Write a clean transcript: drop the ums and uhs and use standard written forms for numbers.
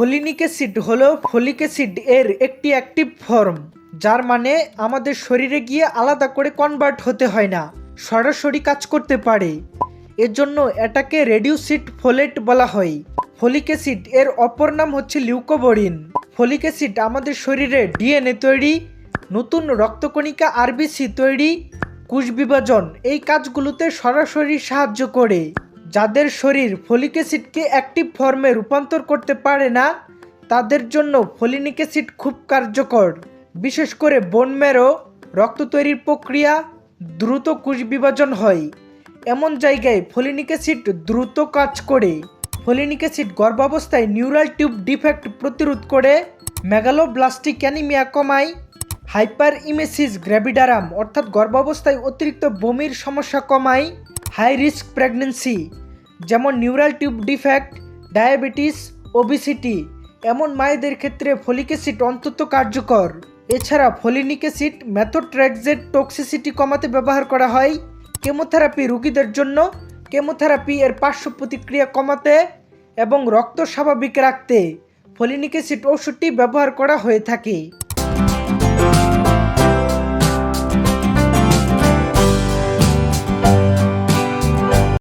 ফোলিনিক acid হলো folic acid এর একটি অ্যাক্টিভ ফর্ম, যার মানে আমাদের শরীরে গিয়ে আলাদা করে কনভার্ট হতে হয় না, সরাসরি কাজ করতে পারে। এর জন্য এটাকে রেডিউসিড ফোলেট বলা হয়। ফলিক অ্যাসিড এর অপর নাম হচ্ছে লিউকোবরিন। ফলিক অ্যাসিড আমাদের শরীরে ডিএনএ তৈরি, নতুন রক্তকণিকা আরবিসি তৈরি, কোষ বিভাজন এই কাজগুলোতে সরাসরি সাহায্য করে। যাদের শরীর ফলিক অ্যাসিডকে অ্যাক্টিভ ফর্মে রূপান্তর করতে পারে না, তাদের জন্য ফোলিনিক অ্যাসিড খুব কার্যকর। বিশেষ করে বোন ম্যারো, রক্ত তৈরির প্রক্রিয়া, দ্রুত কোষ বিভাজন হয় এমন জায়গায় ফোলিনিক অ্যাসিড দ্রুত কাজ করে। ফোলিনিক অ্যাসিড গর্ভাবস্থায় নিউরাল টিউব ডিফেক্ট প্রতিরোধ করে, মেগালোব্লাস্টিক অ্যানিমিয়া কমায়, হাইপার ইমেসিস গ্র্যাভিডারাম অর্থাৎ গর্ভাবস্থায় অতিরিক্ত বমির সমস্যা কমায়, হাই রিস্ক প্রেগন্যান্সি যেমন neural tube defect, diabetes, obesity এমন মায়েদের ক্ষেত্রে ফলিক অ্যাসিড অত্যন্ত কার্যকর। এছাড়া ফোলিনিক অ্যাসিড মেথোট্রেক্সেট টক্সিসিটি কমাতে ব্যবহার করা হয়। কেমোথেরাপি রোগীদের জন্য কেমোথেরাপি এর পার্শ্ব প্রতিক্রিয়া কমাতে এবং রক্ত স্বাভাবিক রাখতে ফোলিনিক অ্যাসিড ওষুধটি ব্যবহার করা হয়ে থাকে।